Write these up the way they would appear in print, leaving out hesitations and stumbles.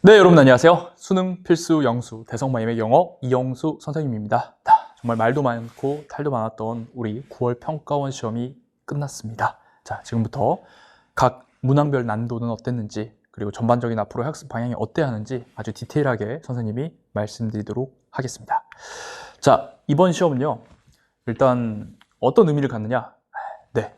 네, 여러분 안녕하세요. 수능 필수 영수 대성마임의 영어 이영수 선생님입니다. 정말 말도 많고 탈도 많았던 우리 9월 평가원 시험이 끝났습니다. 자, 지금부터 각 문항별 난도는 어땠는지, 그리고 전반적인 앞으로 학습 방향이 어때야 하는지 아주 디테일하게 선생님이 말씀드리도록 하겠습니다. 자, 이번 시험은요, 일단 어떤 의미를 갖느냐? 네,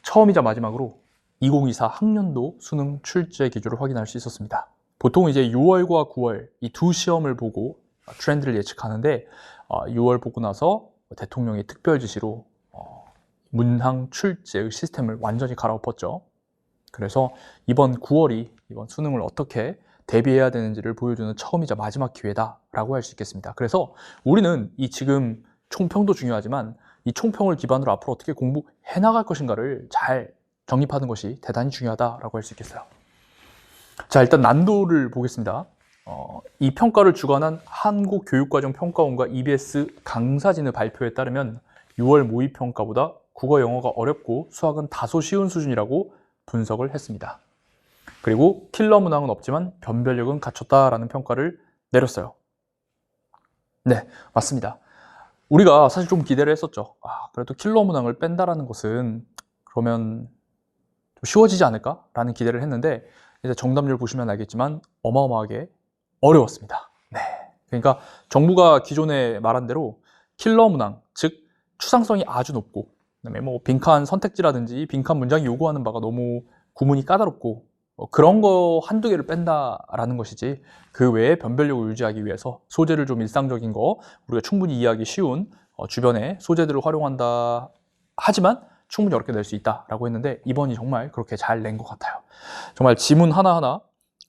처음이자 마지막으로 2024 학년도 수능 출제 기조를 확인할 수 있었습니다. 보통 이제 6월과 9월 이 두 시험을 보고 트렌드를 예측하는데, 6월 보고 나서 대통령의 특별 지시로 문항 출제의 시스템을 완전히 갈아엎었죠. 그래서 이번 9월이 이번 수능을 어떻게 대비해야 되는지를 보여주는 처음이자 마지막 기회다라고 할 수 있겠습니다. 그래서 우리는 이 지금 총평도 중요하지만 이 총평을 기반으로 앞으로 어떻게 공부해 나갈 것인가를 잘 정립하는 것이 대단히 중요하다라고 할 수 있겠어요. 자, 일단 난도를 보겠습니다. 이 평가를 주관한 한국교육과정평가원과 EBS 강사진의 발표에 따르면 6월 모의평가보다 국어, 영어가 어렵고 수학은 다소 쉬운 수준이라고 분석을 했습니다. 그리고 킬러 문항은 없지만 변별력은 갖췄다라는 평가를 내렸어요. 네, 맞습니다. 우리가 사실 좀 기대를 했었죠. 그래도 킬러 문항을 뺀다라는 것은 그러면 좀 쉬워지지 않을까라는 기대를 했는데, 이제 정답률 보시면 알겠지만 어마어마하게 어려웠습니다. 네, 그러니까 정부가 기존에 말한 대로 킬러 문항, 즉 추상성이 아주 높고, 그다음에 뭐 빈칸 선택지라든지 빈칸 문장이 요구하는 바가 너무 구문이 까다롭고, 그런 거 한두 개를 뺀다라는 것이지, 그 외에 변별력을 유지하기 위해서 소재를 좀 일상적인 거, 우리가 충분히 이해하기 쉬운 주변에 소재들을 활용한다 하지만 충분히 어렵게 낼 수 있다라고 했는데, 이번이 정말 그렇게 잘 낸 것 같아요. 정말 지문 하나하나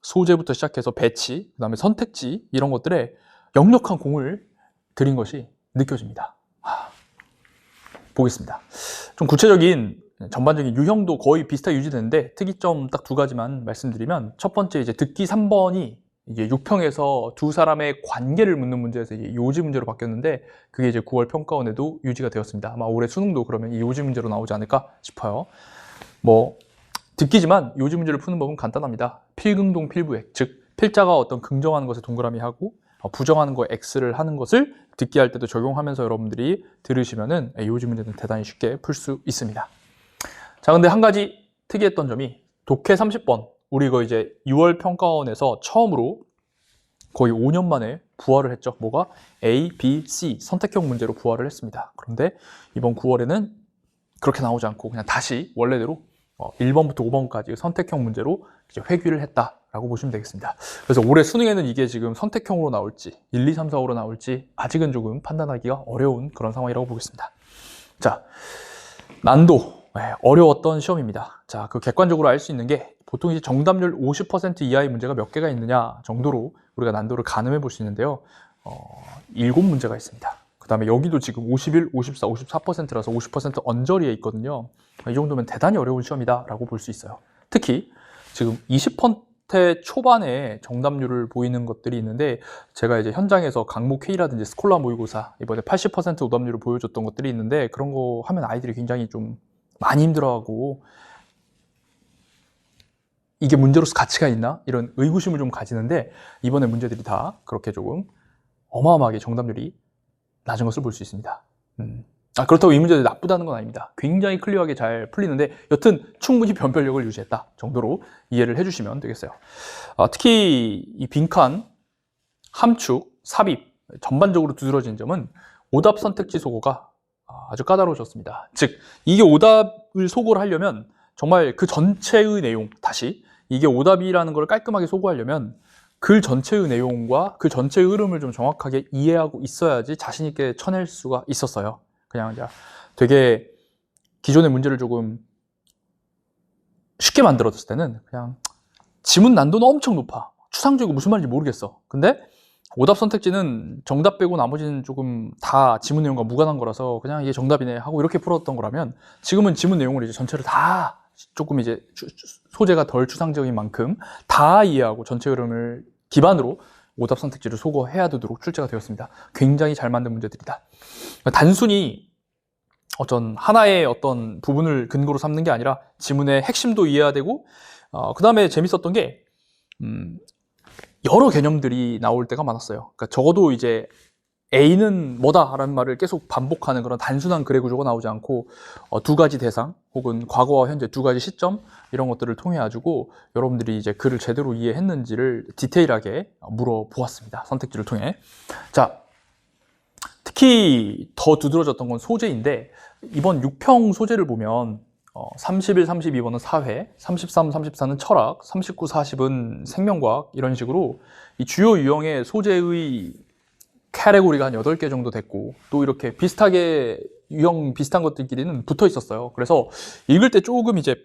소재부터 시작해서 배치, 그 다음에 선택지 이런 것들에 역력한 공을 들인 것이 느껴집니다. 보겠습니다. 좀 구체적인 전반적인 유형도 거의 비슷하게 유지되는데, 특이점 딱 두 가지만 말씀드리면, 첫 번째 이제 듣기 3번이 이제 6평에서 두 사람의 관계를 묻는 문제에서 이제 요지 문제로 바뀌었는데, 그게 이제 9월 평가원에도 유지가 되었습니다. 아마 올해 수능도 그러면 이 요지 문제로 나오지 않을까 싶어요. 뭐 듣기지만 요지 문제를 푸는 법은 간단합니다. 필긍동 필부액, 즉 필자가 어떤 긍정하는 것에 동그라미 하고 부정하는 거에 X를 하는 것을 듣기 할 때도 적용하면서 여러분들이 들으시면은 요지 문제는 대단히 쉽게 풀 수 있습니다. 자, 근데 한 가지 특이했던 점이 독해 30번, 우리 이거 이제 6월 평가원에서 처음으로 거의 5년 만에 부활을 했죠. 뭐가? A, B, C 선택형 문제로 부활을 했습니다. 그런데 이번 9월에는 그렇게 나오지 않고 그냥 다시 원래대로 1번부터 5번까지 선택형 문제로 이제 회귀를 했다라고 보시면 되겠습니다. 그래서 올해 수능에는 이게 지금 선택형으로 나올지 1, 2, 3, 4, 5로 나올지 아직은 조금 판단하기가 어려운 그런 상황이라고 보겠습니다. 자, 난도 어려웠던 시험입니다. 자, 그 객관적으로 알 수 있는 게 보통 이제 정답률 50% 이하의 문제가 몇 개가 있느냐 정도로 우리가 난도를 가늠해 볼 수 있는데요. 7문제가 있습니다. 그 다음에 여기도 지금 51, 54, 54%라서 50% 언저리에 있거든요. 이 정도면 대단히 어려운 시험이다 라고 볼 수 있어요. 특히 지금 20% 초반에 정답률을 보이는 것들이 있는데, 제가 이제 현장에서 강목 K라든지 스콜라 모의고사 이번에 80% 오답률을 보여줬던 것들이 있는데, 그런 거 하면 아이들이 굉장히 좀 많이 힘들어하고 이게 문제로서 가치가 있나? 이런 의구심을 좀 가지는데, 이번에 문제들이 다 그렇게 조금 어마어마하게 정답률이 낮은 것을 볼 수 있습니다. 그렇다고 이 문제들이 나쁘다는 건 아닙니다. 굉장히 클리어하게 잘 풀리는데, 여튼 충분히 변별력을 유지했다 정도로 이해를 해주시면 되겠어요. 특히 이 빈칸, 함축, 삽입 전반적으로 두드러진 점은 오답 선택지 소거가 아주 까다로워졌습니다. 즉 이게 오답을 소거를 하려면 정말 그 전체의 내용, 다시 이게 오답이라는 걸 깔끔하게 소거하려면 글 전체의 내용과 그 전체의 흐름을 좀 정확하게 이해하고 있어야지 자신 있게 쳐낼 수가 있었어요. 그냥 이제 되게 기존의 문제를 조금 쉽게 만들었을 때는 그냥 지문 난도는 엄청 높아, 추상적이고 무슨 말인지 모르겠어. 근데 오답 선택지는 정답 빼고 나머지는 조금 다 지문 내용과 무관한 거라서 그냥 이게 정답이네 하고 이렇게 풀었던 거라면, 지금은 지문 내용을 이제 전체를 다 조금 이제 소재가 덜 추상적인 만큼 다 이해하고 전체 흐름을 기반으로 오답 선택지를 소거해야 되도록 출제가 되었습니다. 굉장히 잘 만든 문제들이다. 단순히 어떤 하나의 어떤 부분을 근거로 삼는 게 아니라 지문의 핵심도 이해해야 되고, 그 다음에 재밌었던 게 여러 개념들이 나올 때가 많았어요. 그러니까 적어도 이제 A는 뭐다라는 말을 계속 반복하는 그런 단순한 글의 구조가 나오지 않고 두 가지 대상 혹은 과거와 현재 두 가지 시점 이런 것들을 통해 가지고 여러분들이 이제 글을 제대로 이해했는지를 디테일하게 물어보았습니다. 선택지를 통해. 자, 특히 더 두드러졌던 건 소재인데 이번 6평 소재를 보면 31, 32번은 사회, 33, 34는 철학, 39, 40은 생명과학 이런 식으로 이 주요 유형의 소재의 카테고리가 한 8개 정도 됐고 또 이렇게 비슷하게 유형 비슷한 것들끼리는 붙어 있었어요. 그래서 읽을 때 조금 이제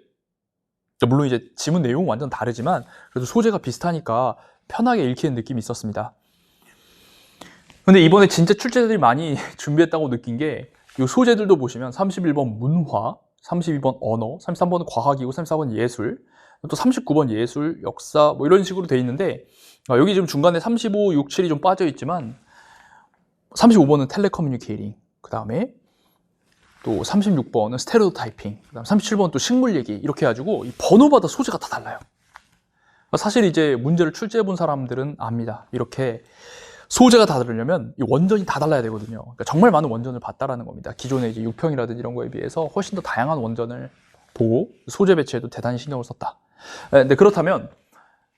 물론 이제 지문 내용은 완전 다르지만 그래도 소재가 비슷하니까 편하게 읽히는 느낌이 있었습니다. 근데 이번에 진짜 출제자들이 많이 준비했다고 느낀 게 이 소재들도 보시면 31번 문화, 32번 언어, 33번은 과학이고 34번 예술, 또 39번 예술, 역사 뭐 이런 식으로 돼 있는데 여기 지금 중간에 35, 6, 7이 좀 빠져 있지만 35번은 텔레커뮤니케이팅, 그 다음에 또 36번은 스테레오타이핑, 그 다음 37번은 또 식물 얘기 이렇게 해가지고 이 번호마다 소재가 다 달라요. 사실 이제 문제를 출제해 본 사람들은 압니다. 이렇게 소재가 다 다르려면 이 원전이 다 달라야 되거든요. 그러니까 정말 많은 원전을 봤다라는 겁니다. 기존의 이제 6평이라든지 이런 거에 비해서 훨씬 더 다양한 원전을 보고 소재 배치에도 대단히 신경을 썼다. 근데 그렇다면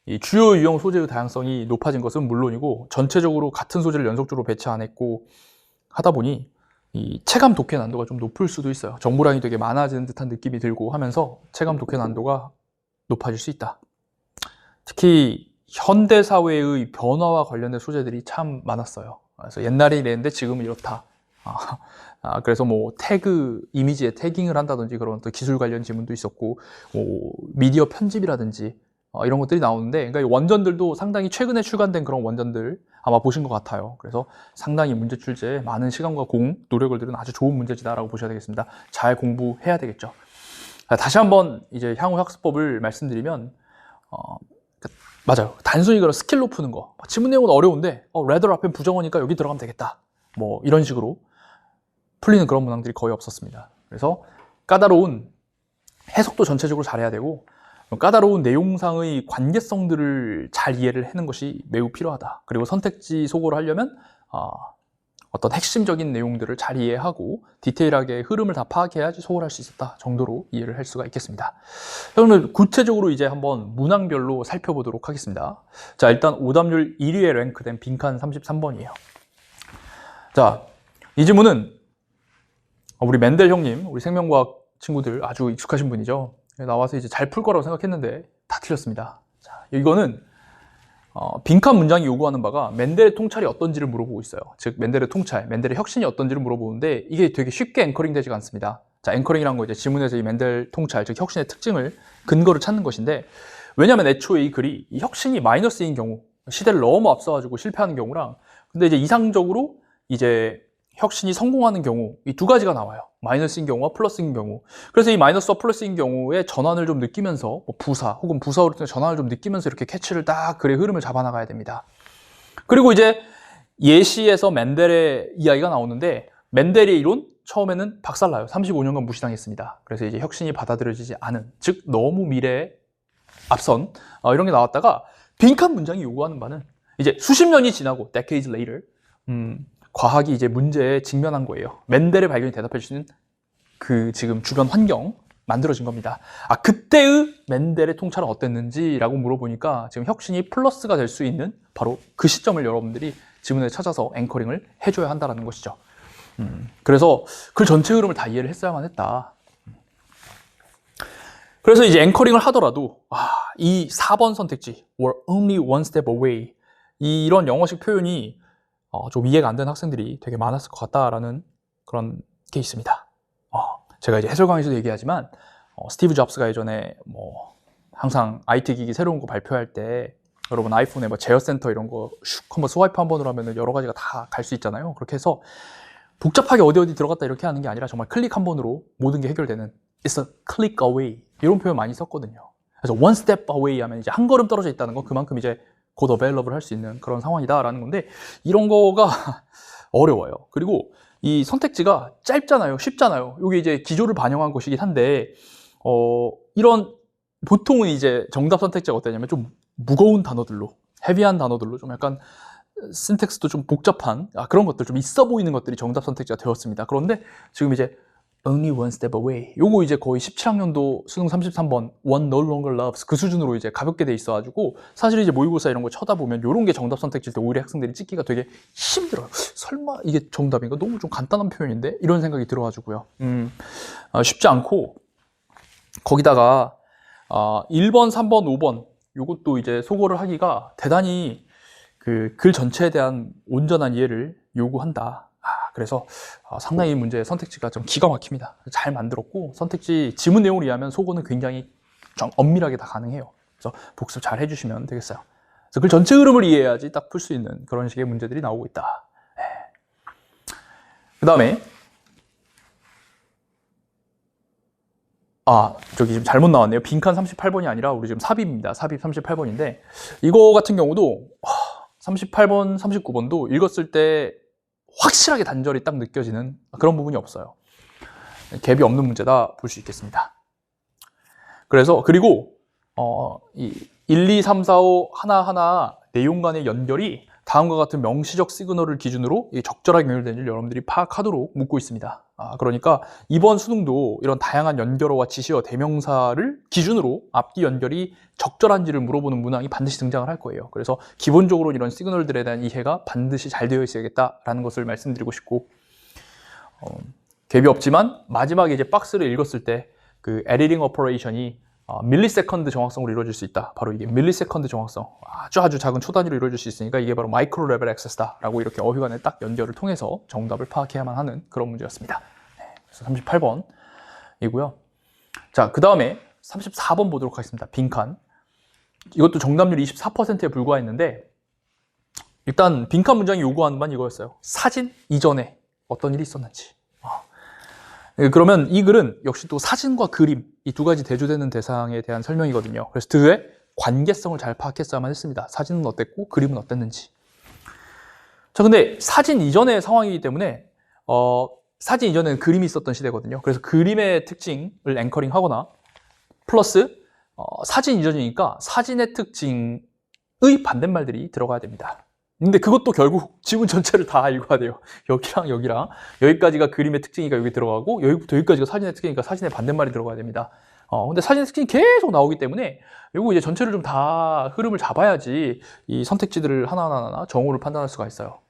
이 주요 유형 소재의 다양성이 높아진 것은 물론이고 전체적으로 같은 소재를 연속적으로 배치 안 했고 하다 보니 이 체감 독해 난도가 좀 높을 수도 있어요. 정보량이 되게 많아지는 듯한 느낌이 들고 하면서 체감 독해 난도가 높아질 수 있다. 특히 현대 사회의 변화와 관련된 소재들이 참 많았어요. 그래서 옛날에 이랬는데 지금은 이렇다. 그래서 뭐 태그, 이미지에 태깅을 한다든지 그런 또 기술 관련 지문도 있었고, 미디어 편집이라든지 이런 것들이 나오는데, 그러니까 이 원전들도 상당히 최근에 출간된 그런 원전들 아마 보신 것 같아요. 그래서 상당히 문제 출제에 많은 시간과 노력을 들은 아주 좋은 문제지다라고 보셔야 되겠습니다. 잘 공부해야 되겠죠. 다시 한번 이제 향후 학습법을 말씀드리면, 맞아요. 단순히 그런 스킬로 푸는 거. 지문 내용은 어려운데, rather 앞에 부정어니까 여기 들어가면 되겠다. 뭐, 이런 식으로 풀리는 그런 문항들이 거의 없었습니다. 그래서 까다로운 해석도 전체적으로 잘해야 되고, 까다로운 내용상의 관계성들을 잘 이해를 하는 것이 매우 필요하다. 그리고 선택지 소거를 하려면, 어떤 핵심적인 내용들을 잘 이해하고 디테일하게 흐름을 다 파악해야지 소홀할 수 있었다 정도로 이해를 할 수가 있겠습니다. 그러면 구체적으로 이제 한번 문항별로 살펴보도록 하겠습니다. 자, 일단 오답률 1위에 랭크된 빈칸 33번이에요. 자, 이 질문은 우리 맨델 형님, 우리 생명과학 친구들 아주 익숙하신 분이죠. 나와서 이제 잘 풀 거라고 생각했는데 다 틀렸습니다. 자, 이거는 빈칸 문장이 요구하는 바가 맨델의 통찰이 어떤지를 물어보고 있어요. 즉 맨델의 통찰, 맨델의 혁신이 어떤지를 물어보는데 이게 되게 쉽게 앵커링 되지가 않습니다. 자, 앵커링이란 거 이제 지문에서 이 맨델 통찰, 즉 혁신의 특징을 근거를 찾는 것인데 왜냐하면 애초에 이 글이 이 혁신이 마이너스인 경우, 시대를 너무 앞서가지고 실패하는 경우랑 근데 이제 이상적으로 이제 혁신이 성공하는 경우 이 두 가지가 나와요. 마이너스인 경우와 플러스인 경우. 그래서 이 마이너스와 플러스인 경우에 전환을 좀 느끼면서 뭐 부사 혹은 부사로 전환을 좀 느끼면서 이렇게 캐치를 딱 글의 흐름을 잡아나가야 됩니다. 그리고 이제 예시에서 맨델의 이야기가 나오는데 맨델의 이론 처음에는 박살나요. 35년간 무시당했습니다. 그래서 이제 혁신이 받아들여지지 않은, 즉 너무 미래에 앞선 이런 게 나왔다가 빈칸 문장이 요구하는 바는 이제 수십 년이 지나고 decades later 과학이 이제 문제에 직면한 거예요. 맨델의 발견이 대답해 주시는 그 지금 주변 환경 만들어진 겁니다. 그때의 맨델의 통찰은 어땠는지라고 물어보니까 지금 혁신이 플러스가 될 수 있는 바로 그 시점을 여러분들이 지문에 찾아서 앵커링을 해줘야 한다는 것이죠. 그래서 글 전체 흐름을 다 이해를 했어야만 했다. 그래서 이제 앵커링을 하더라도 이 4번 선택지 were only one step away 이런 영어식 표현이 좀 이해가 안 되는 학생들이 되게 많았을 것 같다라는 그런 게 있습니다. 제가 이제 해설 강의에서도 얘기하지만 스티브 잡스가 예전에 뭐 항상 IT 기기 새로운 거 발표할 때 여러분 아이폰에 뭐 제어 센터 이런 거 슉 한번 스와이프 한 번으로 하면 여러 가지가 다 갈 수 있잖아요. 그렇게 해서 복잡하게 어디 들어갔다 이렇게 하는 게 아니라 정말 클릭 한 번으로 모든 게 해결되는 It's a click away 이런 표현 많이 썼거든요. 그래서 one step away 하면 이제 한 걸음 떨어져 있다는 건 그만큼 이제 곧 어베일러블 할 수 있는 그런 상황이다라는 건데 이런 거가 어려워요. 그리고 이 선택지가 짧잖아요. 쉽잖아요. 이게 이제 기조를 반영한 것이긴 한데 이런 보통은 이제 정답 선택지가 어떠냐면 좀 무거운 단어들로 헤비한 단어들로 좀 약간 신텍스도 좀 복잡한 그런 것들, 좀 있어 보이는 것들이 정답 선택지가 되었습니다. 그런데 지금 이제 only one step away, 요거 이제 거의 17학년도 수능 33번 one no longer loves 그 수준으로 이제 가볍게 돼 있어가지고, 사실 이제 모의고사 이런 거 쳐다보면 요런 게 정답 선택지일 때 오히려 학생들이 찍기가 되게 힘들어요. 설마 이게 정답인가? 너무 좀 간단한 표현인데? 이런 생각이 들어가지고요. 쉽지 않고, 거기다가 1번, 3번, 5번 요것도 이제 소거를 하기가 대단히 그 글 전체에 대한 온전한 이해를 요구한다. 그래서 상당히 문제의 선택지가 좀 기가 막힙니다. 잘 만들었고, 선택지 지문 내용을 이해하면 소거는 굉장히 좀 엄밀하게 다 가능해요. 그래서 복습 잘 해주시면 되겠어요. 그래서 글 전체 흐름을 이해해야지 딱 풀 수 있는 그런 식의 문제들이 나오고 있다. 그 다음에 저기 지금 잘못 나왔네요. 빈칸 38번이 아니라 우리 지금 삽입입니다. 삽입 38번인데 이거 같은 경우도 38번, 39번도 읽었을 때 확실하게 단절이 딱 느껴지는 그런 부분이 없어요. 갭이 없는 문제다 볼 수 있겠습니다. 그래서 그리고 이 1, 2, 3, 4, 5 하나하나 내용 간의 연결이 다음과 같은 명시적 시그널을 기준으로 적절하게 연결되는지를 여러분들이 파악하도록 묻고 있습니다. 그러니까 이번 수능도 이런 다양한 연결어와 지시어, 대명사를 기준으로 앞뒤 연결이 적절한지를 물어보는 문항이 반드시 등장을 할 거예요. 그래서 기본적으로 이런 시그널들에 대한 이해가 반드시 잘 되어 있어야겠다라는 것을 말씀드리고 싶고, 갭이 없지만 마지막에 이제 박스를 읽었을 때 그 에디팅 오퍼레이션이 밀리세컨드 정확성으로 이루어질 수 있다. 바로 이게 밀리세컨드 정확성, 아주 작은 초단위로 이루어질 수 있으니까 이게 바로 마이크로 레벨 액세스다라고 이렇게 어휘간의 딱 연결을 통해서 정답을 파악해야만 하는 그런 문제였습니다. 그래서 38번이고요. 자, 그 다음에 34번 보도록 하겠습니다. 빈칸. 이것도 정답률이 24%에 불과했는데, 일단 빈칸 문장이 요구하는 건 이거였어요. 사진 이전에 어떤 일이 있었는지. 그러면 이 글은 역시 또 사진과 그림, 이 두 가지 대조되는 대상에 대한 설명이거든요. 그래서 그의 관계성을 잘 파악했어야만 했습니다. 사진은 어땠고 그림은 어땠는지. 자, 근데 사진 이전의 상황이기 때문에 사진 이전에는 그림이 있었던 시대거든요. 그래서 그림의 특징을 앵커링 하거나 플러스 사진 이전이니까 사진의 특징의 반대말들이 들어가야 됩니다. 근데 그것도 결국 지문 전체를 다 읽어야 돼요. 여기랑 여기랑 여기까지가 그림의 특징이니까 여기 들어가고, 여기부터 여기까지가 사진의 특징이니까 사진의 반대말이 들어가야 됩니다. 근데 사진의 특징이 계속 나오기 때문에 이거 이제 전체를 좀 다 흐름을 잡아야지 이 선택지들을 하나하나 정오를 판단할 수가 있어요.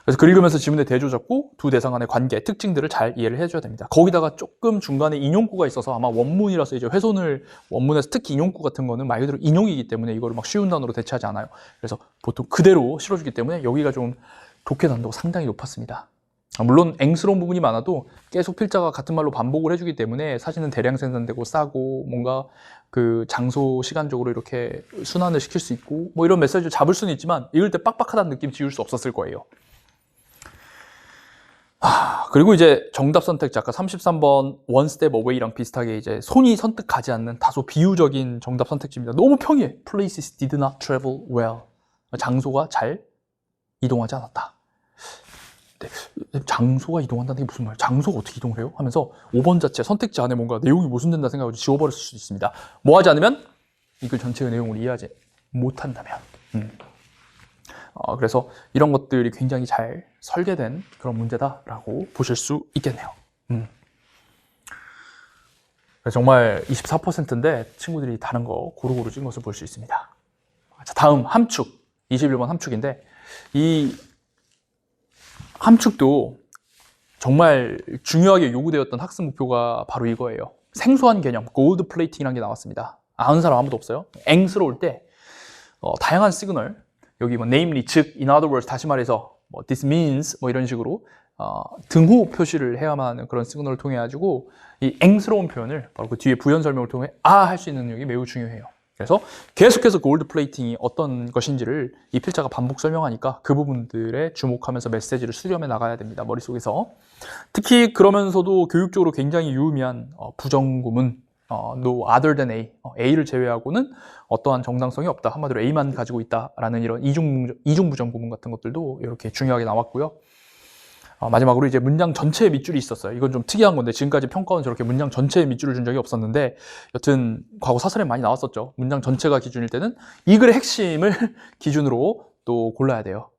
그래서 글 읽으면서 지문의 대조 잡고 두 대상 간의 관계, 특징들을 잘 이해를 해줘야 됩니다. 거기다가 조금 중간에 인용구가 있어서 아마 원문이라서 이제 훼손을, 원문에서 특히 인용구 같은 거는 말 그대로 인용이기 때문에 이거를 막 쉬운 단어로 대체하지 않아요. 그래서 보통 그대로 실어주기 때문에 여기가 좀 독해 난도가 상당히 높았습니다. 물론 앵스러운 부분이 많아도 계속 필자가 같은 말로 반복을 해주기 때문에 사진은 대량 생산되고 싸고 뭔가 그 장소 시간적으로 이렇게 순환을 시킬 수 있고 뭐 이런 메시지를 잡을 수는 있지만 읽을 때 빡빡하다는 느낌 지울 수 없었을 거예요. 그리고 이제 정답 선택지 아까 33번 one step away랑 비슷하게 이제 손이 선뜻 가지 않는 다소 비유적인 정답 선택지입니다. 너무 평이해. Places did not travel well. 장소가 잘 이동하지 않았다. 네, 장소가 이동한다는 게 무슨 말이야? 장소가 어떻게 이동을 해요? 하면서 5번 자체 선택지 안에 뭔가 내용이 모순된다 생각하고 지워버릴 수도 있습니다. 뭐 하지 않으면 이 글 전체의 내용을 이해하지 못한다면. 그래서 이런 것들이 굉장히 잘 설계된 그런 문제다라고 보실 수 있겠네요. 정말 24%인데 친구들이 다른 거 고루고루 찍은 것을 볼 수 있습니다. 자, 다음 함축, 21번 함축인데 이 함축도 정말 중요하게 요구되었던 학습 목표가 바로 이거예요. 생소한 개념, 골드 플레이팅이라는 게 나왔습니다. 아는 사람 아무도 없어요. 앵스러울 때 다양한 시그널, 여기 뭐 namely, 즉, in other words, 다시 말해서 뭐 this means 뭐 이런 식으로 등호 표시를 해야만 하는 그런 시그널을 통해 가지고 이 앵스러운 표현을 바로 그 뒤에 부연 설명을 통해 할 수 있는 능력이 매우 중요해요. 그래서 계속해서 골드 플레이팅이 어떤 것인지를 이 필자가 반복 설명하니까 그 부분들에 주목하면서 메시지를 수렴해 나가야 됩니다. 머릿속에서. 특히 그러면서도 교육적으로 굉장히 유의미한 부정구문, no other than A, A를 제외하고는 어떠한 정당성이 없다. 한마디로 A만 가지고 있다라는 이런 이중 부정구문 같은 것들도 이렇게 중요하게 나왔고요. 마지막으로 이제 문장 전체의 밑줄이 있었어요. 이건 좀 특이한 건데 지금까지 평가원 저렇게 문장 전체의 밑줄을 준 적이 없었는데 여튼 과거 사설에 많이 나왔었죠. 문장 전체가 기준일 때는 이 글의 핵심을 기준으로 또 골라야 돼요.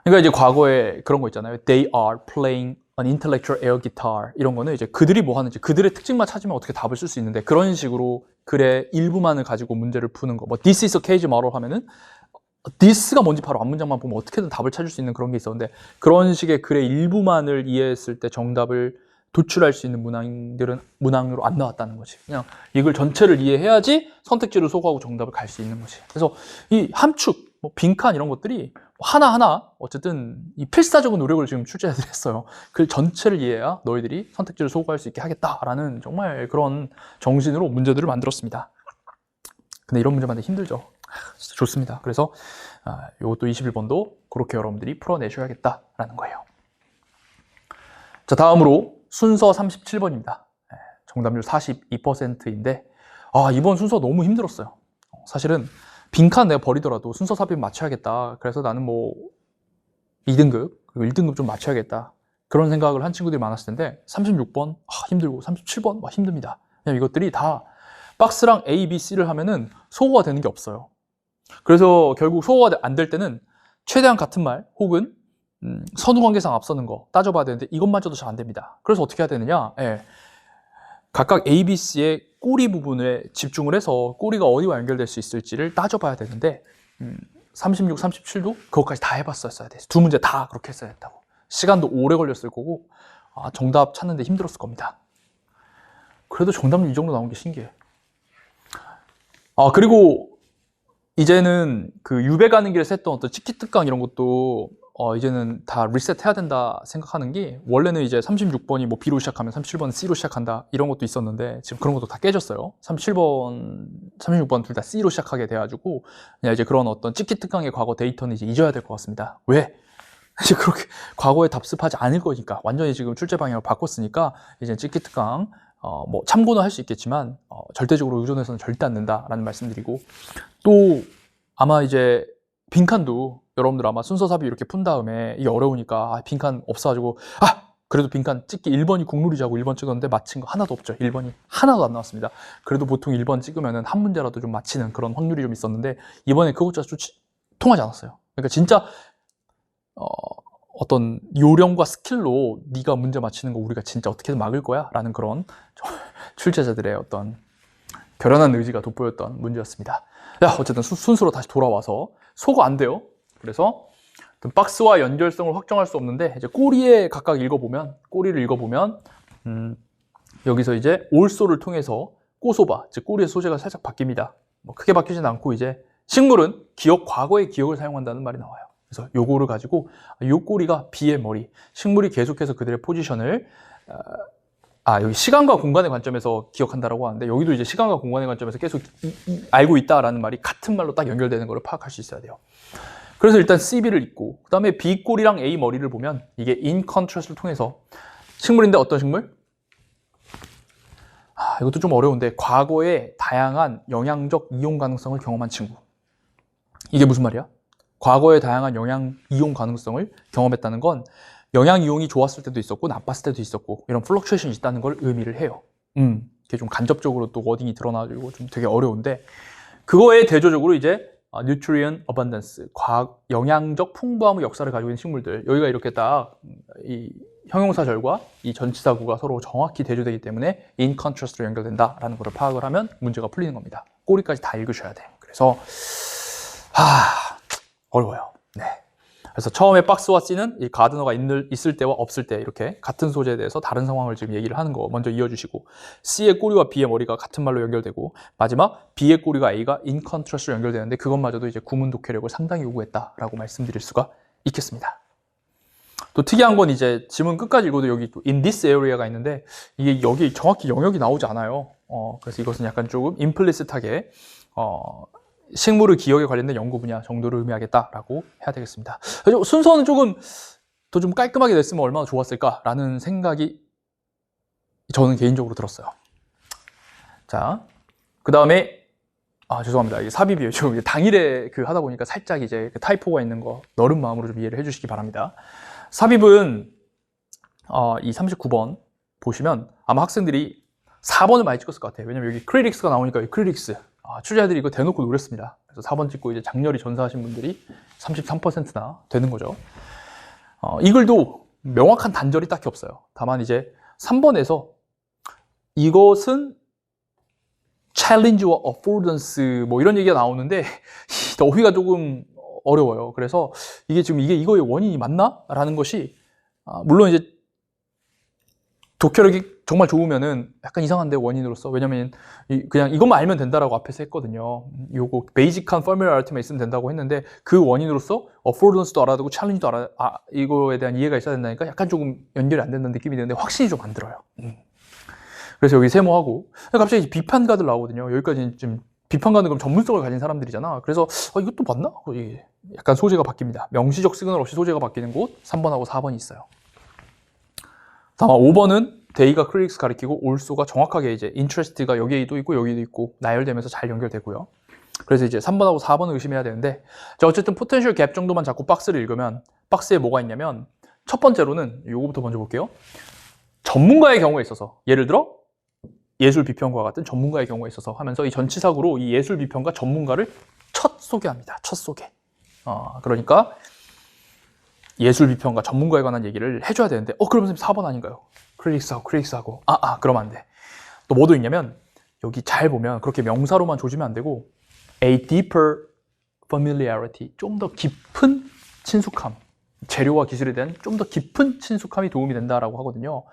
그러니까 이제 과거에 그런 거 있잖아요. They are playing an intellectual air guitar. 이런 거는 이제 그들이 뭐 하는지 그들의 특징만 찾으면 어떻게 답을 쓸 수 있는데 그런 식으로 글의 일부만을 가지고 문제를 푸는 거. 뭐 this is a cage model 하면은 this가 뭔지 바로 앞문장만 보면 어떻게든 답을 찾을 수 있는 그런 게 있었는데 그런 식의 글의 일부만을 이해했을 때 정답을 도출할 수 있는 문항들은 문항으로 안 나왔다는 거지. 그냥 이 글 전체를 이해해야지 선택지를 소구하고 정답을 갈 수 있는 거지. 그래서 이 함축, 뭐 빈칸 이런 것들이 하나하나 어쨌든 이 필사적인 노력을 지금 출제자들이 했어요. 글 전체를 이해해야 너희들이 선택지를 소구할 수 있게 하겠다라는 정말 그런 정신으로 문제들을 만들었습니다. 근데 이런 문제 만들기 힘들죠. 진짜 좋습니다. 그래서 이것도 21번도 그렇게 여러분들이 풀어내셔야겠다라는 거예요. 자, 다음으로 순서 37번입니다. 정답률 42%인데 이번 순서 너무 힘들었어요. 사실은 빈칸 내가 버리더라도 순서 삽입 맞춰야겠다. 그래서 나는 뭐 2등급 그리고 1등급 좀 맞춰야겠다. 그런 생각을 한 친구들이 많았을 텐데 36번 힘들고 37번 힘듭니다. 그냥 이것들이 다 박스랑 A, B, C를 하면은 소거가 되는 게 없어요. 그래서 결국 소거가 안 될 때는 최대한 같은 말 혹은 선후관계상 앞서는 거 따져봐야 되는데 이것마저도 잘 안 됩니다. 그래서 어떻게 해야 되느냐? 각각 A, B, C의 꼬리 부분에 집중을 해서 꼬리가 어디와 연결될 수 있을지를 따져봐야 되는데 36, 37도 그것까지 다 해봤었어야 돼. 두 문제 다 그렇게 했어야 했다고. 시간도 오래 걸렸을 거고 정답 찾는데 힘들었을 겁니다. 그래도 정답률 이 정도 나온 게 신기해. 그리고 이제는 그 유배 가는 길에서 했던 어떤 찍기특강 이런 것도 이제는 다 리셋해야 된다 생각하는 게 원래는 이제 36번이 뭐 B로 시작하면 37번 C로 시작한다 이런 것도 있었는데 지금 그런 것도 다 깨졌어요. 37번, 36번 둘 다 C로 시작하게 돼가지고 그냥 이제 그런 어떤 찍기특강의 과거 데이터는 이제 잊어야 될 것 같습니다. 왜? 이제 그렇게 과거에 답습하지 않을 거니까 완전히 지금 출제 방향을 바꿨으니까 이제 찍기특강 뭐 참고는 할 수 있겠지만 절대적으로 의존해서는 절대 안 된다라는 말씀드리고 또 아마 이제 빈칸도 여러분들 아마 순서 삽입 이렇게 푼 다음에 이게 어려우니까 빈칸 없어가지고 그래도 빈칸 찍기 1번이 국룰이자고 1번 찍었는데 맞힌 거 하나도 없죠. 1번이 하나도 안 나왔습니다. 그래도 보통 1번 찍으면은 한 문제라도 좀 맞히는 그런 확률이 좀 있었는데 이번에 그것조차 통하지 않았어요. 그러니까 진짜 어떤 요령과 스킬로 네가 문제 맞히는 거 우리가 진짜 어떻게든 막을 거야 라는 그런 출제자들의 어떤 결연한 의지가 돋보였던 문제였습니다. 어쨌든 순서로 다시 돌아와서 소거 안 돼요. 그래서 박스와 연결성을 확정할 수 없는데 이제 꼬리에 각각 꼬리를 읽어보면 여기서 이제 올소를 통해서 꼬소바, 즉 꼬리의 소재가 살짝 바뀝니다. 뭐 크게 바뀌진 않고 이제 식물은 과거의 기억을 사용한다는 말이 나와요. 그래서 요거를 가지고 요 꼬리가 B의 머리, 식물이 계속해서 그들의 포지션을 여기 시간과 공간의 관점에서 기억한다라고 하는데 여기도 이제 시간과 공간의 관점에서 계속 알고 있다라는 말이 같은 말로 딱 연결되는 것을 파악할 수 있어야 돼요. 그래서 일단 CB를 읽고 그 다음에 B 꼬리랑 A 머리를 보면 이게 in contrast를 통해서 식물인데 어떤 식물? 이것도 좀 어려운데 과거에 다양한 영양적 이용 가능성을 경험한 친구. 이게 무슨 말이야? 과거에 다양한 영양 이용 가능성을 경험했다는 건 영양 이용이 좋았을 때도 있었고 나빴을 때도 있었고 이런 플럭추에이션이 있다는 걸 의미를 해요. 이게 좀 간접적으로 또 워딩이 드러나고 좀 되게 어려운데 그거에 대조적으로 이제 nutrient abundance, 영양적 풍부함의 역사를 가지고 있는 식물들 여기가 이렇게 딱 이 형용사절과 이 전치사구가 서로 정확히 대조되기 때문에 in contrast로 연결된다라는 걸 파악을 하면 문제가 풀리는 겁니다. 꼬리까지 다 읽으셔야 돼. 그래서 어려워요. 네. 그래서 처음에 박스와 C는 이 가드너가 있을 때와 없을 때 이렇게 같은 소재에 대해서 다른 상황을 지금 얘기를 하는 거 먼저 이어주시고 C의 꼬리와 B의 머리가 같은 말로 연결되고 마지막 B의 꼬리가 A가 in contrast로 연결되는데 그것마저도 이제 구문 독해력을 상당히 요구했다라고 말씀드릴 수가 있겠습니다. 또 특이한 건 이제 지문 끝까지 읽어도 여기 또 in this area가 있는데 이게 여기 정확히 영역이 나오지 않아요. 그래서 이것은 약간 조금 implicit하게 식물의 기억에 관련된 연구 분야 정도를 의미하겠다라고 해야 되겠습니다. 순서는 조금 더 좀 깔끔하게 냈으면 얼마나 좋았을까라는 생각이 저는 개인적으로 들었어요. 자, 그 다음에 죄송합니다. 이게 삽입이에요. 당일에 하다 보니까 살짝 이제 타이포가 있는 거 너른 마음으로 좀 이해를 해주시기 바랍니다. 삽입은 이 39번 보시면 아마 학생들이 4번을 많이 찍었을 것 같아요. 왜냐면 여기 크리릭스가 나오니까 이 크리릭스 출제자들이 이거 대놓고 노렸습니다. 그래서 4번 찍고 이제 장렬히 전사하신 분들이 33%나 되는 거죠. 이 글도 명확한 단절이 딱히 없어요. 다만 이제 3번에서 이것은 challenge와 affordance 뭐 이런 얘기가 나오는데 어휘가 조금 어려워요. 그래서 이게 지금 이거의 원인이 맞나? 라는 것이 물론 이제 독해력이 정말 좋으면은 약간 이상한데 원인으로서. 왜냐면 그냥 이것만 알면 된다라고 앞에서 했거든요. 요거 베이직한 포뮬라리티만 있으면 된다고 했는데 그 원인으로서 affordance도 알아야 되고 challenge도 이거에 대한 이해가 있어야 된다니까 약간 조금 연결이 안 된다는 느낌이 드는데 확신이 좀 안 들어요. 그래서 여기 세모하고 갑자기 비판가들 나오거든요. 여기까지는 좀 비판가는 그럼 전문성을 가진 사람들이잖아. 그래서 이것도 맞나? 약간 소재가 바뀝니다. 명시적 시그널 없이 소재가 바뀌는 곳 3번하고 4번이 있어요. 다음 5번은 데이가 크리릭스 가리키고 올소가 정확하게 이제 interest가 여기에도 있고 여기도 있고 나열되면서 잘 연결되고요. 그래서 이제 3번하고 4번을 의심해야 되는데 자 어쨌든 포텐셜 갭 정도만 잡고 박스를 읽으면 박스에 뭐가 있냐면 첫 번째로는 요거부터 먼저 볼게요. 전문가의 경우에 있어서 예를 들어 예술 비평과 같은 전문가의 경우에 있어서 하면서 이 전치사구로 이 예술 비평가 전문가를 첫 소개합니다. 첫 소개. 그러니까 예술 비평가 전문가에 관한 얘기를 해줘야 되는데 그럼 선생님 4번 아닌가요? 크리릭스하고 그러면 안 돼. 또 뭐도 있냐면 여기 잘 보면 그렇게 명사로만 조지면 안 되고 a deeper familiarity 좀 더 깊은 친숙함 재료와 기술에 대한 좀 더 깊은 친숙함이 도움이 된다라고 하거든요.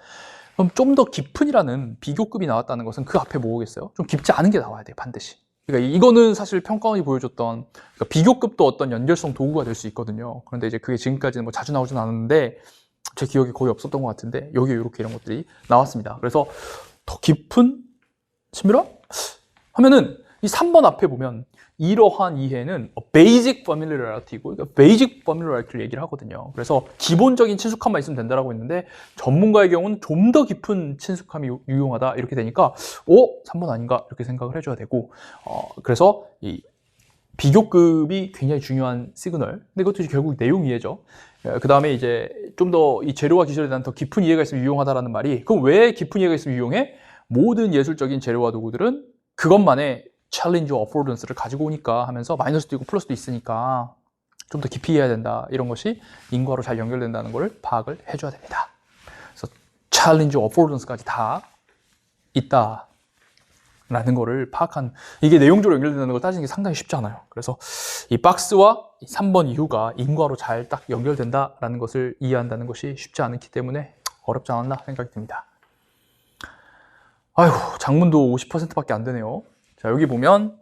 그럼 좀 더 깊은이라는 비교급이 나왔다는 것은 그 앞에 뭐겠어요? 좀 깊지 않은 게 나와야 돼요, 반드시. 그러니까 이거는 사실 평가원이 보여줬던 그러니까 비교급도 어떤 연결성 도구가 될 수 있거든요. 그런데 이제 그게 지금까지는 뭐 자주 나오진 않았는데 제 기억에 거의 없었던 것 같은데 여기에 이렇게 이런 것들이 나왔습니다. 그래서 더 깊은 친밀함? 하면은 이 3번 앞에 보면 이러한 이해는 basic familiarity고 그러니까 basic familiarity를 얘기를 하거든요. 그래서 기본적인 친숙함만 있으면 된다라고 했는데 전문가의 경우는 좀 더 깊은 친숙함이 유용하다 이렇게 되니까 3번 아닌가 이렇게 생각을 해줘야 되고 그래서 이 비교급이 굉장히 중요한 시그널. 근데 그것도 결국 내용 이해죠. 그 다음에 이제 좀 더 이 재료와 기술에 대한 더 깊은 이해가 있으면 유용하다라는 말이 그럼 왜 깊은 이해가 있으면 유용해? 모든 예술적인 재료와 도구들은 그것만의 챌린지와 어포던스를 가지고 오니까 하면서 마이너스도 있고 플러스도 있으니까 좀 더 깊이 이해해야 된다. 이런 것이 인과로 잘 연결된다는 것을 파악을 해줘야 됩니다. 그래서 챌린지와 어포던스까지 다 있다. 라는 거를 파악한 이게 내용적으로 연결된다는 걸 따지는 게 상당히 쉽지 않아요. 그래서 이 박스와 3번 이후가 인과로 잘 딱 연결된다라는 것을 이해한다는 것이 쉽지 않기 때문에 어렵지 않았나 생각이 듭니다. 아이고 장문도 50%밖에 안 되네요. 자 여기 보면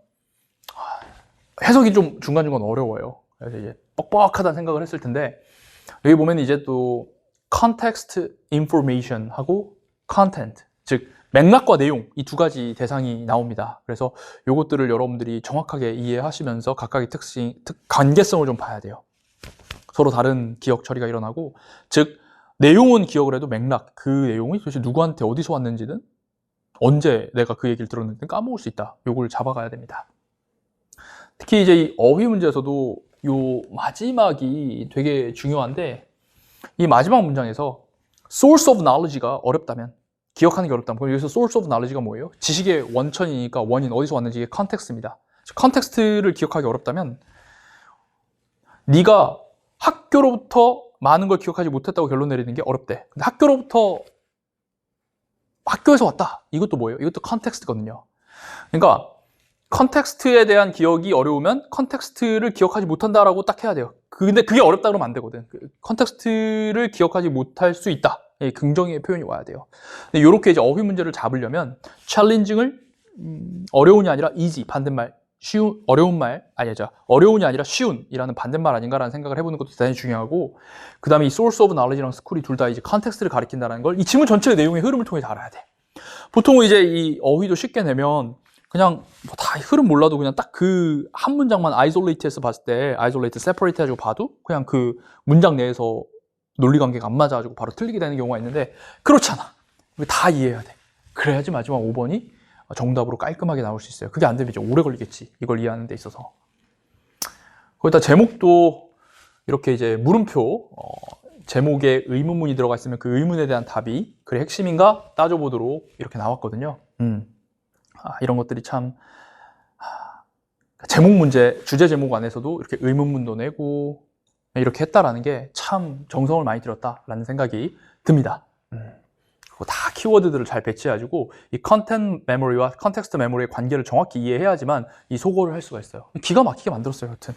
해석이 좀 중간중간 어려워요. 그래서 이제 뻑뻑하다는 생각을 했을 텐데 여기 보면 이제 또 context information 하고 content 즉 맥락과 내용 이 두 가지 대상이 나옵니다. 그래서 이것들을 여러분들이 정확하게 이해하시면서 각각의 관계성을 좀 봐야 돼요. 서로 다른 기억 처리가 일어나고 즉 내용은 기억을 해도 맥락 그 내용이 도대체 누구한테 어디서 왔는지는 언제 내가 그 얘기를 들었는지는 까먹을 수 있다. 요걸 잡아가야 됩니다. 특히 이제 이 어휘 문제에서도 요 마지막이 되게 중요한데 이 마지막 문장에서 source of knowledge가 어렵다면 기억하는 게 어렵다면 그럼 여기서 source of knowledge가 뭐예요? 지식의 원천이니까 원인 어디서 왔는지 이게 컨텍스트입니다. 컨텍스트를 기억하기 어렵다면 네가 학교로부터 많은 걸 기억하지 못했다고 결론 내리는 게 어렵대. 근데 학교에서 왔다. 이것도 뭐예요? 이것도 컨텍스트거든요. 그러니까 컨텍스트에 대한 기억이 어려우면 컨텍스트를 기억하지 못한다라고 딱 해야 돼요. 근데 그게 어렵다 그러면 안 되거든. 컨텍스트를 기억하지 못할 수 있다. 긍정의 표현이 와야 돼요. 근데 이렇게 이제 어휘 문제를 잡으려면 챌린징을 어려운이 아니라 easy 반대말 쉬운 어려운이 아니라 쉬운이라는 반대말 아닌가라는 생각을 해보는 것도 대단히 중요하고 그 다음에 이 source of knowledge랑 school이 둘 다 이제 컨텍스트를 가리킨다는 걸 이 지문 전체의 내용의 흐름을 통해 다 알아야 돼. 보통 이제 이 어휘도 쉽게 내면 그냥 뭐 다 흐름 몰라도 그냥 딱 그 한 문장만 isolate에서 봤을 때 isolate, separate 해가지고 봐도 그냥 그 문장 내에서 논리관계가 안 맞아가지고 바로 틀리게 되는 경우가 있는데 그렇잖아. 다 이해해야 돼. 그래야지 마지막 5번이 정답으로 깔끔하게 나올 수 있어요. 그게 안 되면 이제 오래 걸리겠지. 이걸 이해하는 데 있어서. 거기다 제목도 이렇게 이제 물음표 제목에 의문문이 들어가 있으면 그 의문에 대한 답이 글의 핵심인가 따져보도록 이렇게 나왔거든요. 이런 것들이 참 제목 문제, 주제 제목 안에서도 이렇게 의문문도 내고 이렇게 했다라는 게 참 정성을 많이 들였다라는 생각이 듭니다. 그리고 다 키워드들을 잘 배치해가지고 이 컨텐트 메모리와 컨텍스트 메모리의 관계를 정확히 이해해야지만 이 소거를 할 수가 있어요. 기가 막히게 만들었어요, 여튼.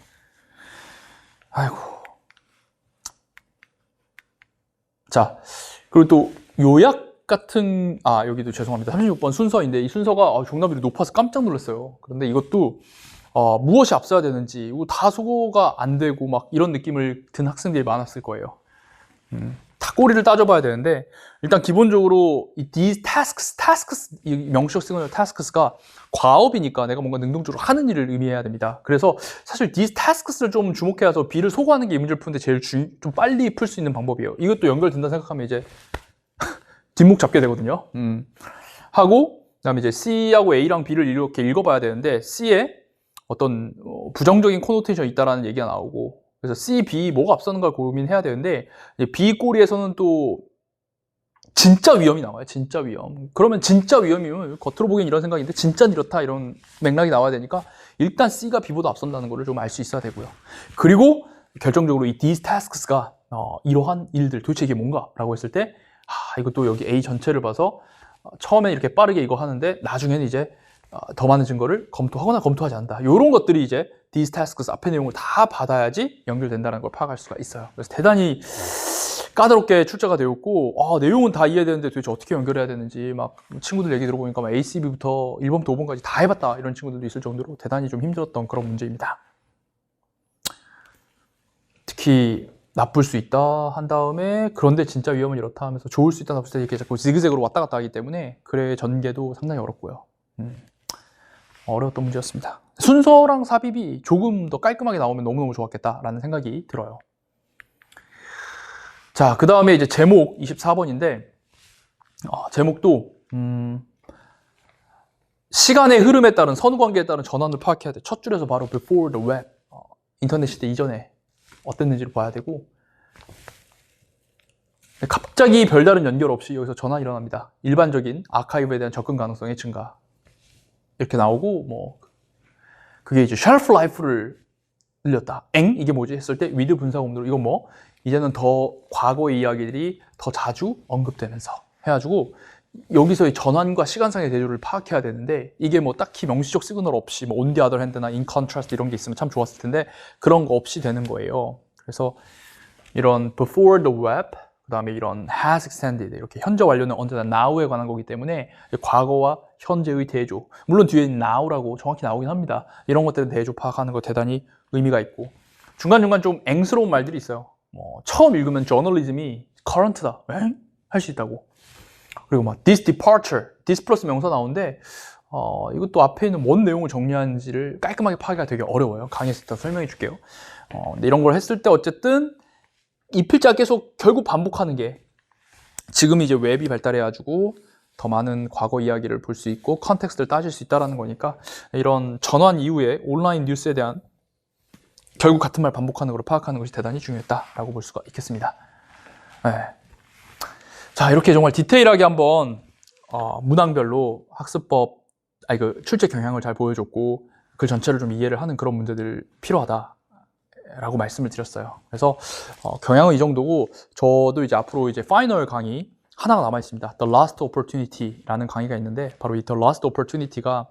아이고. 자, 그리고 또 요약 같은, 여기도 죄송합니다. 36번 순서인데 이 순서가 정답률이 높아서 깜짝 놀랐어요. 그런데 이것도 무엇이 앞서야 되는지 다 소거가 안 되고 막 이런 느낌을 든 학생들이 많았을 거예요. 다 꼬리를 따져봐야 되는데 일단 기본적으로 이 these tasks 이 명시적 쓰는 tasks가 과업이니까 내가 뭔가 능동적으로 하는 일을 의미해야 됩니다. 그래서 사실 these tasks를 좀 주목해서 B를 소거하는 게 이 문제를 푸는데 제일 좀 빨리 풀 수 있는 방법이에요. 이것도 연결된다 생각하면 이제 뒷목 잡게 되거든요. 하고 그다음에 이제 C하고 A랑 B를 이렇게 읽어봐야 되는데 C에 어떤 부정적인 코노테이션이 있다라는 얘기가 나오고 그래서 C, B 뭐가 앞서는가 고민해야 되는데 B 꼬리에서는 또 진짜 위험이 나와요. 진짜 위험. 그러면 진짜 위험이면 겉으로 보기엔 이런 생각인데 진짜 이렇다 이런 맥락이 나와야 되니까 일단 C가 B보다 앞선다는 거를 좀 알 수 있어야 되고요. 그리고 결정적으로 이 these tasks가 이러한 일들 도대체 이게 뭔가 라고 했을 때 이것도 여기 A 전체를 봐서 처음에 이렇게 빠르게 이거 하는데 나중에는 이제 더 많은 증거를 검토하거나 검토하지 않는다. 이런 것들이 이제 these tasks 앞의 내용을 다 받아야지 연결된다는 걸 파악할 수가 있어요. 그래서 대단히 까다롭게 출제가 되었고 내용은 다 이해되는데 도대체 어떻게 연결해야 되는지 막 친구들 얘기 들어보니까 막 ACB부터 1번부터 5번까지 다 해봤다 이런 친구들도 있을 정도로 대단히 좀 힘들었던 그런 문제입니다. 특히 나쁠 수 있다 한 다음에 그런데 진짜 위험은 이렇다 하면서 좋을 수 있다 나쁠 수 있다 이렇게 자꾸 지그재그로 왔다 갔다 하기 때문에 글의 전개도 상당히 어렵고요. 어려웠던 문제였습니다. 순서랑 삽입이 조금 더 깔끔하게 나오면 너무너무 좋았겠다라는 생각이 들어요. 자, 그 다음에 이제 제목 24번인데 제목도 시간의 흐름에 따른 선후관계에 따른 전환을 파악해야 돼. 첫 줄에서 바로 before the web 인터넷 시대 이전에 어땠는지를 봐야 되고 갑자기 별다른 연결 없이 여기서 전환이 일어납니다. 일반적인 아카이브에 대한 접근 가능성의 증가 이렇게 나오고 그게 이제 쉘프 라이프를 늘렸다. 이게 뭐지? 했을 때 위드 분사 공도로 이건 이제는 더 과거의 이야기들이 더 자주 언급되면서 해가지고 여기서의 전환과 시간상의 대조를 파악해야 되는데 이게 딱히 명시적 시그널 없이 on the other hand나 in contrast 이런 게 있으면 참 좋았을 텐데 그런 거 없이 되는 거예요. 그래서 이런 before the web 그 다음에 이런 has extended 이렇게 현재 완료는 언제나 now에 관한 거기 때문에 과거와 현재의 대조 물론 뒤에 now라고 정확히 나오긴 합니다. 이런 것들은 대조 파악하는 거 대단히 의미가 있고 중간중간 좀 앵스러운 말들이 있어요. 처음 읽으면 저널리즘이 current다 할 수 있다고 그리고 this departure this 플러스 명사 나오는데 이것도 앞에 있는 뭔 내용을 정리하는지를 깔끔하게 파악하기가 되게 어려워요. 강의에서 일단 설명해 줄게요. 근데 이런 걸 했을 때 어쨌든 이 필자가 계속 결국 반복하는 게 지금 이제 웹이 발달해가지고 더 많은 과거 이야기를 볼 수 있고 컨텍스트를 따질 수 있다는 거니까 이런 전환 이후에 온라인 뉴스에 대한 결국 같은 말 반복하는 걸 파악하는 것이 대단히 중요했다라고 볼 수가 있겠습니다. 네. 자, 이렇게 정말 디테일하게 한번 문항별로 학습법, 출제 경향을 잘 보여줬고 그 전체를 좀 이해를 하는 그런 문제들 필요하다라고 말씀을 드렸어요. 그래서 경향은 이 정도고 저도 이제 앞으로 이제 파이널 강의 하나가 남아 있습니다. The Last Opportunity라는 강의가 있는데 바로 이 The Last Opportunity가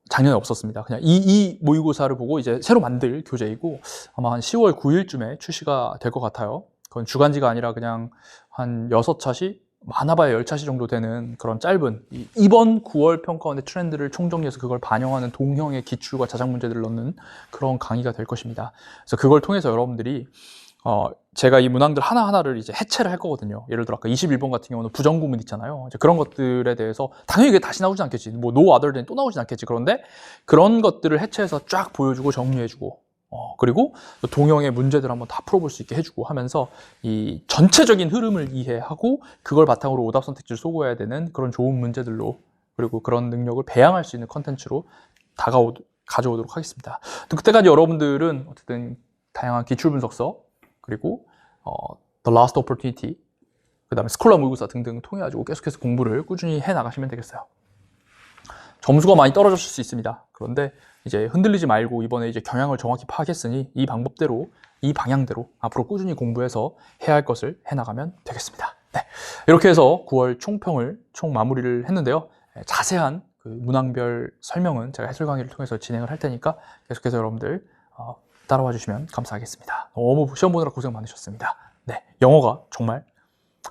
작년에 없었습니다. 그냥 이 모의고사를 보고 이제 새로 만들 교재이고 아마 한 10월 9일쯤에 출시가 될 것 같아요. 그건 주간지가 아니라 그냥 한 6차시, 많아봐야 10차시 정도 되는 그런 짧은 이번 9월 평가원의 트렌드를 총정리해서 그걸 반영하는 동형의 기출과 자작 문제들을 넣는 그런 강의가 될 것입니다. 그래서 그걸 통해서 여러분들이 제가 이 문항들 하나하나를 이제 해체를 할 거거든요. 예를 들어 아까 21번 같은 경우는 부정구문 있잖아요. 이제 그런 것들에 대해서 당연히 이게 다시 나오진 않겠지. no other than 또 나오진 않겠지. 그런데 그런 것들을 해체해서 쫙 보여주고 정리해주고 그리고 동형의 문제들 한번 다 풀어볼 수 있게 해주고 하면서 이 전체적인 흐름을 이해하고 그걸 바탕으로 오답 선택지를 소구해야 되는 그런 좋은 문제들로 그리고 그런 능력을 배양할 수 있는 컨텐츠로 가져오도록 하겠습니다. 또 그때까지 여러분들은 어쨌든 다양한 기출분석서 그리고 The Last Opportunity, 그 다음에 스콜라 모의고사 등등 통해가지고 계속해서 공부를 꾸준히 해 나가시면 되겠어요. 점수가 많이 떨어질 수 있습니다. 그런데 이제 흔들리지 말고 이번에 이제 경향을 정확히 파악했으니 이 방법대로, 이 방향대로 앞으로 꾸준히 공부해서 해야 할 것을 해 나가면 되겠습니다. 네, 이렇게 해서 9월 총평을 총 마무리를 했는데요. 자세한 그 문항별 설명은 제가 해설 강의를 통해서 진행을 할 테니까 계속해서 여러분들 따라와 주시면 감사하겠습니다. 너무 시험 보느라 고생 많으셨습니다. 네, 영어가 정말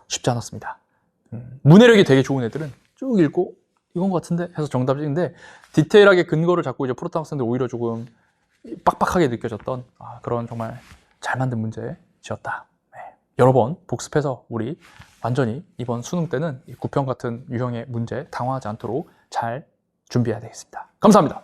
쉽지 않았습니다. 문해력이 되게 좋은 애들은 쭉 읽고 이건 것 같은데 해서 정답 찍는데 디테일하게 근거를 잡고 이제 풀었던 학생들 오히려 조금 빡빡하게 느껴졌던 그런 정말 잘 만든 문제지었다. 네. 여러 번 복습해서 우리 완전히 이번 수능 때는 이 9편 같은 유형의 문제 당황하지 않도록 잘 준비해야 되겠습니다. 감사합니다.